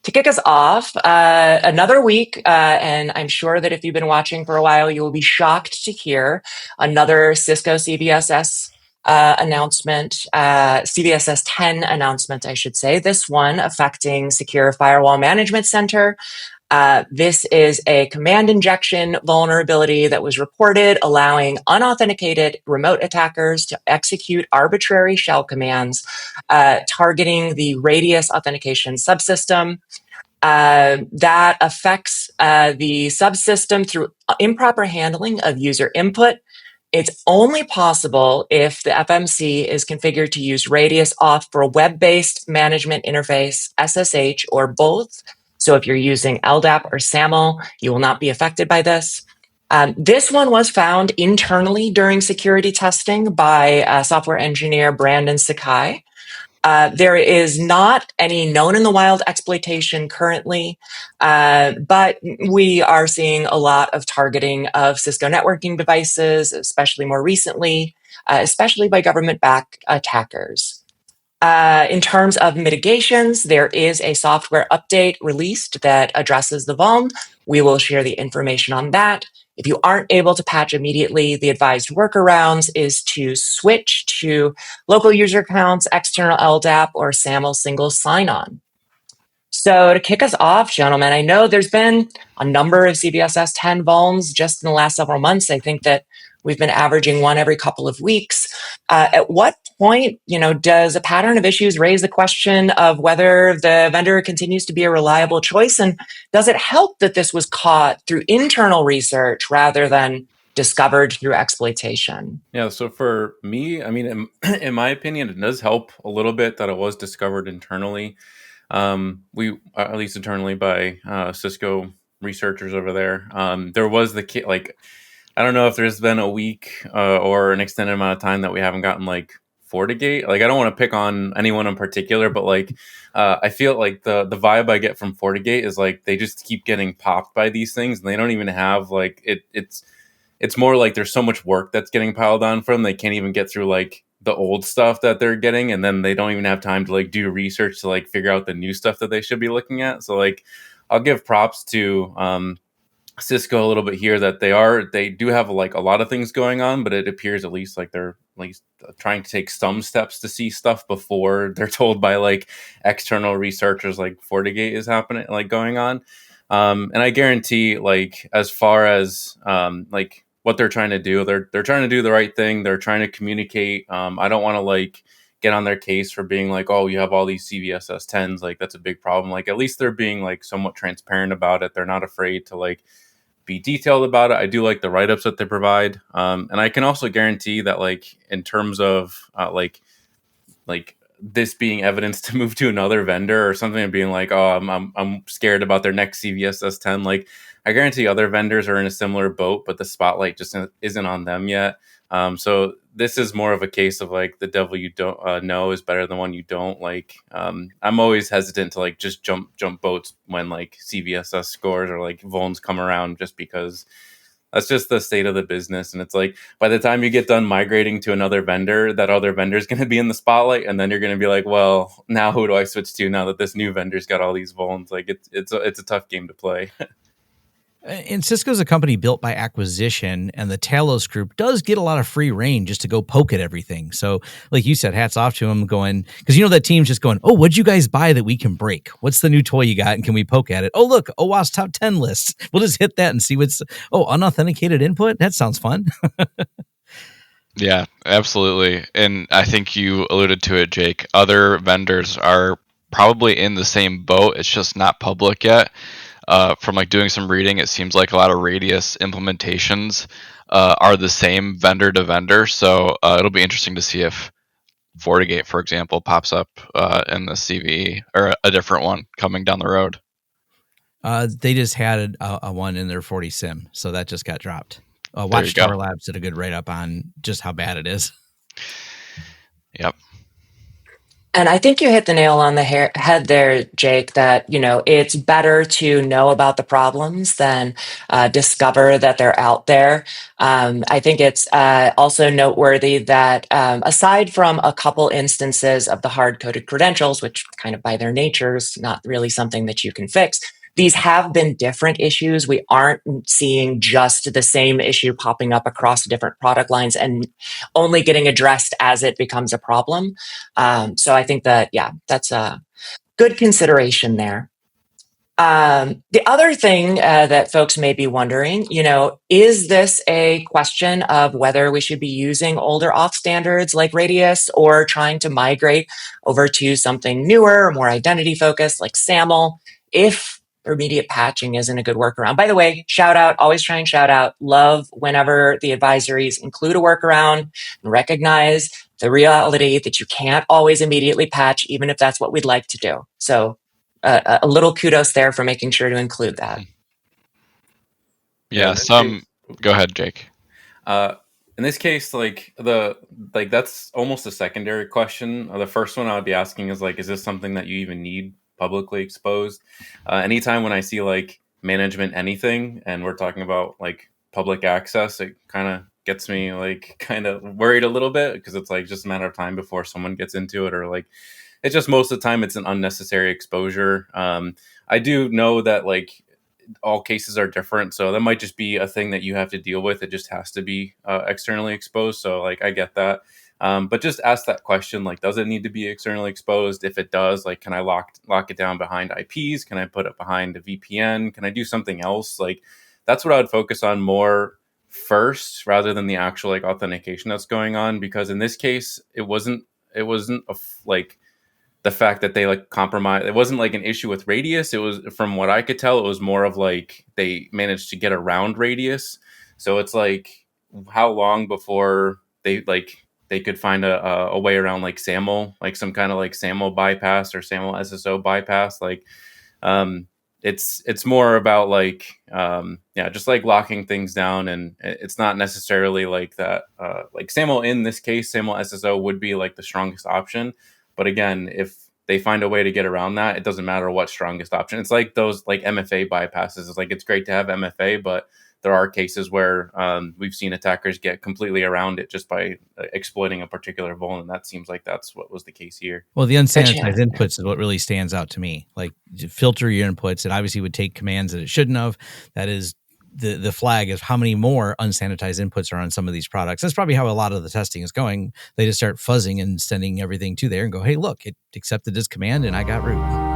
To kick us off, another week, and I'm sure that if you've been watching for a while, you will be shocked to hear another Cisco CVSS announcement, CVSS 10 announcement, I should say. This one affecting Secure Firewall Management Center. This is a command injection vulnerability that was reported, allowing unauthenticated remote attackers to execute arbitrary shell commands targeting the Radius authentication subsystem. That affects the subsystem through improper handling of user input. It's only possible if the FMC is configured to use Radius auth for a web-based management interface, SSH, or both. So if you're using LDAP or SAML, you will not be affected by this. This one was found internally during security testing by software engineer Brandon Sakai. There is not any known in the wild exploitation currently, but we are seeing a lot of targeting of Cisco networking devices, especially more recently, especially by government-backed attackers. In terms of mitigations, there is a software update released that addresses the vuln. We will share the information on that. If you aren't able to patch immediately, the advised workarounds is to switch to local user accounts, external LDAP, or SAML single sign-on. So to kick us off, gentlemen, I know there's been a number of CVSS 10 vulns just in the last several months. I think that we've been averaging one every couple of weeks. At what point, does a pattern of issues raise the question of whether the vendor continues to be a reliable choice? And does it help that this was caught through internal research rather than discovered through exploitation? Yeah, so for me, I mean, in my opinion, it does help a little bit that it was discovered internally. We, at least internally by Cisco researchers over there. There was I don't know if there's been a week or an extended amount of time that we haven't gotten FortiGate. I don't want to pick on anyone in particular, but I feel like the vibe I get from FortiGate is they just keep getting popped by these things, and they don't even have it's more like there's so much work that's getting piled on for them. They can't even get through the old stuff that they're getting, and then they don't even have time to do research to figure out the new stuff that they should be looking at. So I'll give props to Cisco a little bit here that they do have a lot of things going on, but it appears at least they're at least trying to take some steps to see stuff before they're told by external researchers FortiGate is happening going on. And I guarantee as far as what they're trying to do, they're trying to do the right thing. They're trying to communicate. I don't want to get on their case for being oh, you have all these CVSS 10s, that's a big problem. At least they're being somewhat transparent about it. They're not afraid to be detailed about it. I do like the write-ups that they provide. And I can also guarantee that in terms of this being evidence to move to another vendor or something, and being oh, I'm scared about their next CVSS 10. I guarantee other vendors are in a similar boat, but the spotlight just isn't on them yet. So this is more of a case of the devil you don't know is better than one you don't. I'm always hesitant to just jump boats when CVSS scores or vulns come around, just because that's just the state of the business. And it's by the time you get done migrating to another vendor, that other vendor is going to be in the spotlight, and then you're going to be well, now who do I switch to now that this new vendor's got all these vulns? It's a tough game to play. And Cisco's a company built by acquisition, and the Talos group does get a lot of free reign just to go poke at everything. So, like you said, hats off to them going, because that team's just going, oh, what'd you guys buy that we can break? What's the new toy you got, and can we poke at it? Oh, look, OWASP top 10 lists. We'll just hit that and see unauthenticated input? That sounds fun. Yeah, absolutely. And I think you alluded to it, Jake. Other vendors are probably in the same boat. It's just not public yet. From doing some reading, it seems like a lot of Radius implementations are the same vendor to vendor. So it'll be interesting to see if FortiGate, for example, pops up in the CVE or a different one coming down the road. They just had a one in their FortiSIM, so that just got dropped. Watchtower Labs did a good write-up on just how bad it is. Yep. And I think you hit the nail on the head there, Jake, that, it's better to know about the problems than discover that they're out there. I think it's also noteworthy that aside from a couple instances of the hard-coded credentials, which kind of by their nature is not really something that you can fix, these have been different issues. We aren't seeing just the same issue popping up across different product lines and only getting addressed as it becomes a problem. So I think that, that's a good consideration there. The other thing that folks may be wondering, is this a question of whether we should be using older auth standards like Radius or trying to migrate over to something newer or more identity focused like SAML if immediate patching isn't a good workaround? By the way, shout out, always try and shout out, love whenever the advisories include a workaround and recognize the reality that you can't always immediately patch, even if that's what we'd like to do. So a little kudos there for making sure to include that. Yeah, go ahead, Jake. In this case, that's almost a secondary question. The first one I would be asking is is this something that you even need publicly exposed? Anytime when I see management anything, and we're talking about public access, it kind of gets me kind of worried a little bit, because it's just a matter of time before someone gets into it, or it's just most of the time it's an unnecessary exposure. I do know that all cases are different, so that might just be a thing that you have to deal with. It just has to be externally exposed. So I get that, but just ask that question: does it need to be externally exposed? If it does, can I lock it down behind IPs? Can I put it behind a VPN? Can I do something else? That's what I would focus on more first, rather than the actual authentication that's going on. Because in this case, it wasn't the fact that they compromised. It wasn't an issue with Radius. It was, from what I could tell, it was more of they managed to get around Radius. So it's how long before they could find a way around SAML, some kind of SAML bypass or SAML SSO bypass. It's more about just locking things down, and it's not necessarily that. SAML, in this case, SAML SSO would be the strongest option. But again, if they find a way to get around that, it doesn't matter what strongest option. It's those MFA bypasses. It's it's great to have MFA, but there are cases where we've seen attackers get completely around it just by exploiting a particular vuln, and that seems that's what was the case here. Well, the unsanitized inputs is what really stands out to me. Filter your inputs. It obviously would take commands that it shouldn't have. That is the flag is how many more unsanitized inputs are on some of these products. That's probably how a lot of the testing is going. They just start fuzzing and sending everything to there and go, hey, look, it accepted this command and I got root.